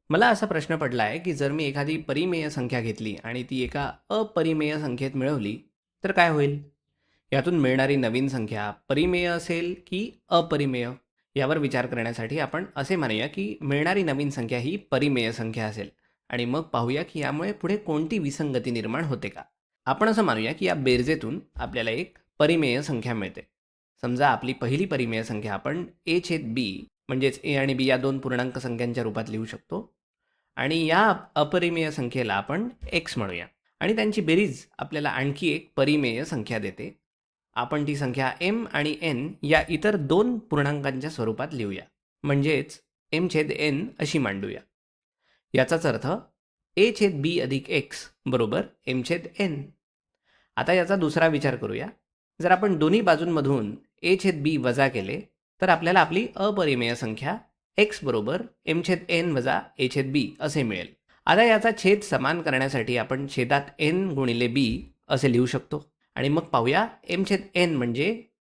मला असा प्रश्न पडला आहे की जर मी एखादी परिमेय संख्या घेतली आणि ती एका अपरिमेय संख्येत मिळवली तर काय होईल? यातून मिळणारी नवीन संख्या परिमेय असेल की अपरिमेय? यावर विचार करण्यासाठी आपण असे मानूया की मिळणारी नवीन संख्या ही परिमेय संख्या असेल आणि मग पाहूया की यामुळे पुढे कोणती विसंगती निर्माण होते का. आपण असं मानूया की या बेरजेतून आपल्याला एक परिमेय संख्या मिळते. समजा आपली पहिली परिमेय संख्या आपण ए छेद बी म्हणजेच ए आणि बी या दोन पूर्णांक संख्यांच्या रूपात लिहू शकतो आणि या अपरिमेय संख्येला आपण एक्स म्हणूया आणि त्यांची बेरीज आपल्याला आणखी एक परिमेय संख्या देते. आपण ती संख्या एम आणि एन या इतर दोन पूर्णांकांच्या स्वरूपात लिहूया, म्हणजेच एम छेद एन अशी मांडूया. याचाच अर्थ ए छेद बी अधिक एक्स बरोबर एम छेद एन. आता याचा दुसरा विचार करूया. जर आपण दोन्ही बाजूंमधून ए छेद बी वजा केले तर आपल्याला आपली अपरिमेय संख्या एक्स बरोबर एम छेद एन वजा ए छेद बी असे मिळेल. आता याचा छेद समान करण्यासाठी आपण छेदात एन गुणिले बी असे लिहू शकतो आणि मग पाहूया एम छेद एन म्हणजे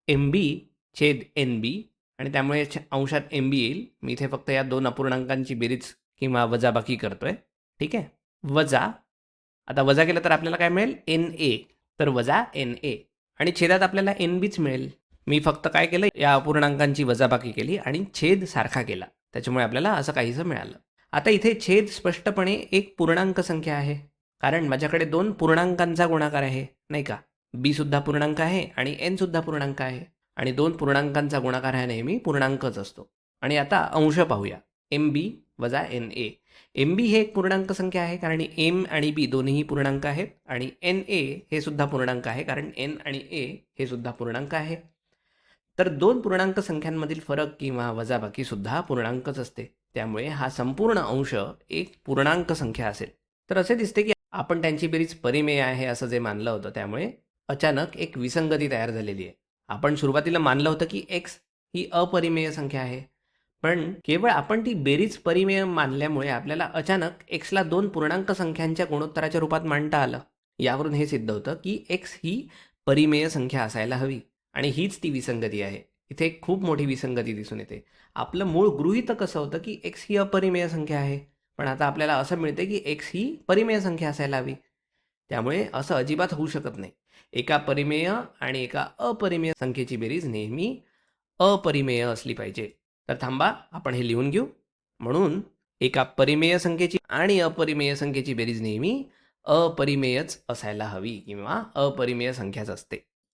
एम बी छेद एन बी आणि त्यामुळे अंशात एम बी येईल. मी इथे फक्त या दोन अपूर्णांकांची बेरीज किंवा वजाबाकी करतोय. ठीक आहे. वजा, आता वजा केलं तर आपल्याला काय मिळेल? N A. तर वजा एन ए आणि छेदात आपल्याला एन बीच मिळेल. मी फक्त काय केलं, या अपूर्णांकांची वजाबाकी केली आणि छेद सारखा केला, त्याच्यामुळे आपल्याला असं काहीसं मिळालं. आता इथे छेद स्पष्टपणे एक पूर्णांक संख्या आहे, कारण माझ्याकडे दोन पूर्णांकांचा गुणाकार आहे, नाही का. बी सुद्धा पूर्णांक आहे आणि एन सुद्धा पूर्णांक आहे आणि दोन पूर्णांकांचा गुणाकार हा नेहमी पूर्णांकच असतो. आणि आता अंश पाहूया. एम बी वजा एन ए. एम बी हे एक पूर्णांक संख्या आहे कारण एम आणि बी दोन्हीही पूर्णांक आहेत आणि एन ए हे सुद्धा पूर्णांक आहे कारण एन आणि ए हे सुद्धा पूर्णांक आहे. तर दोन पूर्णांक संख्यांमधील फरक किंवा वजाबाकी सुद्धा पूर्णांकच असते, त्यामुळे हा संपूर्ण अंश एक पूर्णांक संख्या असेल. तर असे दिसते की आपण त्यांची बेरीज परिमेय आहे असं जे मानलं होतं त्यामुळे अचानक एक विसंगती तयार झालेली आहे. आपण सुरुवातीला मानलं होतं की एक्स ही अपरिमेय संख्या आहे, पण केवळ आपण ती बेरीज परिमेय मानल्यामुळे आपल्याला अचानक एक्सला दोन पूर्णांक संख्यांच्या गुणोत्तराच्या रूपात मांडता आलं. यावरून हे सिद्ध होतं की एक्स ही परिमेय संख्या असायला हवी आणि हीच ती विसंगती आहे. इथे एक खूप मोठी विसंगती दिसून येते. आपलं मूळ गृहीतक कसं होतं की एक्स ही अपरिमेय संख्या आहे, पण आता आपल्याला असं मिळते की एक्स ही परिमेय संख्या असायला हवी. त्यामुळे असं अजिबात होऊ शकत नाही. एका परिमेय आणि एका अपरिमेय संख्येची बेरीज नेहमी अपरिमेय असली पाहिजे. तर थांबा, आपण हे लिहून घेऊ. म्हणून एका परिमेय संख्येची आणि अपरिमेय संख्येची बेरीज नेहमी अपरिमेयच असायला हवी किंवा अपरिमेय संख्याच असते.